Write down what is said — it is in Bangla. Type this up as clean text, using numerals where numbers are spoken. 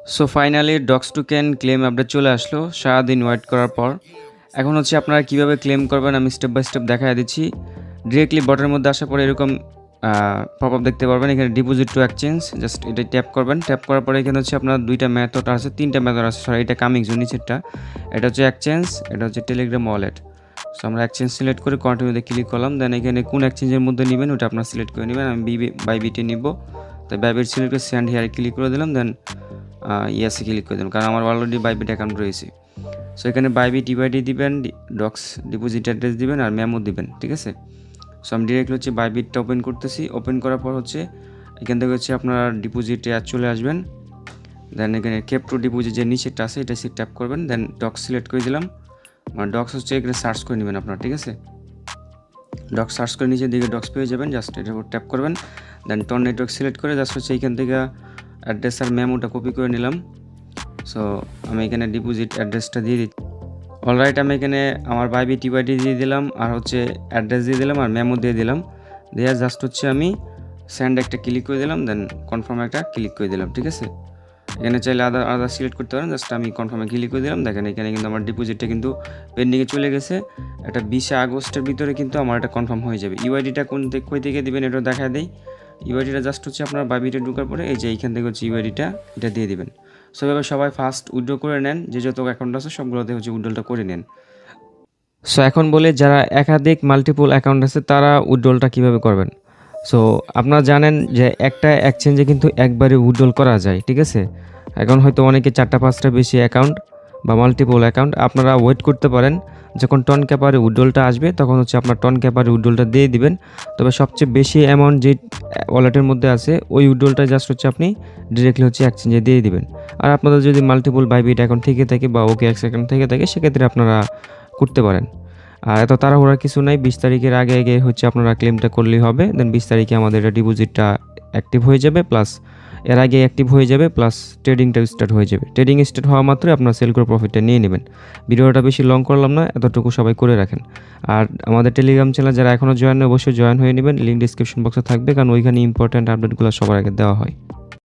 So finally docs token claim update চলে আসলো সারাদিন ওয়েট করার পর। এখন হচ্ছে আপনারা কীভাবে ক্লেম করবেন আমি স্টেপ বাই স্টেপ দেখাই দিচ্ছি। ডিরেক্টলি বটের মধ্যে আসার পরে এরকম পপ আপ দেখতে পারবেন, এখানে ডিপোজিট টু এক্সচেঞ্জ, জাস্ট এটা ট্যাপ করবেন। ট্যাপ করার পরে এখানে হচ্ছে আপনার দুইটা মেথড আছে, তিনটা মেথড আছে, সরি এটা কামিং জুন নিচেরটা, এটা হচ্ছে এক্সচেঞ্জ, এটা হচ্ছে টেলিগ্রাম ওয়ালেট। সো আমরা এক্সচেঞ্জ সিলেক্ট করে কন্টিনিউতে ক্লিক করলাম, দেন এখানে কোন এক্সচেঞ্জের মধ্যে নেবেন ওটা আপনার সিলেক্ট করে নেবেন। আমি বাইবিটে নিব, তাই বাইবিট সিলেক্ট করে সেন্ড হেয়ারে ক্লিক করে দিলাম, দেন ইয়েসে ক্লিক করে দিলাম, কারণ আমার অলরেডি বাইবিট অ্যাকাউন্ট রয়েছে। সো এখানে বাইবিট ইউআইডি দিবেন, ডক্স ডিপোজিট অ্যাড্রেস দিবেন আর মেমো দিবেন, ঠিক আছে। সো আমি ডিরেক্টলি হচ্ছে বাইবিটটা ওপেন করতেছি। ওপেন করার পর হচ্ছে এখান থেকে হচ্ছে আপনারা ডিপোজিটে চলে আসবেন, দেন এখানে ক্রিপ্টো ডিপোজিট যে নিচেরটা আছে এটা ট্যাপ করবেন, দেন ডক্স সিলেক্ট করে দিলাম। মানে ডক্স হচ্ছে এখানে সার্চ করে নেবেন আপনারা, ঠিক আছে। ডক্স সার্চ করে নিচের দিকে ডক্স পেয়ে যাবেন, জাস্ট এটার উপর ট্যাপ করবেন, দেন টন নেটওয়ার্ক সিলেক্ট করে জাস্ট হচ্ছে এইখান থেকে অ্যাড্রেস আর মেমোটা কপি করে নিলাম। সো আমি এখানে ডিপোজিট অ্যাড্রেসটা দিয়ে দিচ্ছি। অলরাইট, আমি এখানে আমার বাইবিট ইউআইডি দিয়ে দিলাম আর হচ্ছে অ্যাড্রেস দিয়ে দিলাম আর মেমো দিয়ে দিলাম। দিয়ে জাস্ট হচ্ছে আমি সেন্ড একটা ক্লিক করে দিলাম, দেন কনফার্ম একটা ক্লিক করে দিলাম, ঠিক আছে। এখানে চাইলে আদার সিলেক্ট করতে পারেন, জাস্ট আমি কনফার্মে ক্লিক করে দিলাম। দেখেন এখানে কিন্তু আমার ডিপোজিটটা কিন্তু পেন্ডিংয়ে চলে গেছে। এটা 20 আগস্টের ভিতরে কিন্তু আমার এটা কনফার্ম হয়ে যাবে। ইউআইডিটা কই থেকে দেবেন এটা দেখা দেয়। ইউআইডিটা জাস্ট হচ্ছে আপনার বাইবিটে ঢোকার পরে এই যে এইখান থেকে হচ্ছে ইউআইডিটা এটা দিয়ে দিবেন। সো এভাবে সবাই ফার্স্ট উইথড্র করে নেন, যে যত অ্যাকাউন্ট আছে সবগুলোতে হচ্ছে উইথড্রলটা করে নেন। সো এখন বলে যারা একাধিক মাল্টিপল অ্যাকাউন্ট আছে তারা উইথড্রলটা কীভাবে করবেন। সো আপনারা জানেন যে একটা এক্সচেঞ্জে কিন্তু একবারে উইথড্রল করা যায়, ঠিক আছে। এখন হয়তো অনেকে 4টা-5টা বেশি অ্যাকাউন্ট বা মাল্টিপল অ্যাকাউন্ট, আপনারা ওয়েট করতে পারেন যখন টন ক্যাপারে উইথড্রলটা আসবে তখন হচ্ছে আপনার টন ক্যাপারে উইথড্রলটা দিয়ে দিবেন। তবে সবচেয়ে বেশি অ্যামাউন্ট যে ওয়ালেটের মধ্যে আছে ওই উইথড্রলটা জাস্ট হচ্ছে আপনি ডিরেক্টলি হচ্ছে এক্সচেঞ্জে দিয়ে দিবেন। আর আপনাদের যদি মাল্টিপল বাইবিট অ্যাকাউন্ট থেকে থাকে বা ওকেএক্স অ্যাকাউন্ট থেকে থাকে সেক্ষেত্রে আপনারা করতে পারেন। আর এত তাড়াহুড়ার কিছু নাই, 20 তারিখের আগে আগে হচ্ছে আপনারা ক্লেমটা করলেই হবে। দেন 20 তারিখে আমাদের এটা ডিপোজিটটা অ্যাক্টিভ হয়ে যাবে, প্লাস এর আগে অ্যাক্টিভ হয়ে যাবে, প্লাস ট্রেডিংটাও স্টার্ট হয়ে যাবে। ট্রেডিং স্টার্ট হওয়া মাত্রই আপনার সেল করে প্রফিটটা নিয়ে নেবেন। ভিডিওটা বেশি লং করলাম না, এতটুকু সবাই করে রাখেন। আর আমাদের টেলিগ্রাম চ্যানেল যারা এখনও জয়েন অবশ্যই জয়েন হয়ে নেবেন, লিঙ্ক ডিসক্রিপশন বক্সে থাকবে, কারণ ওইখানে ইম্পর্ট্যান্ট আপডেটগুলো সবার আগে দেওয়া হয়।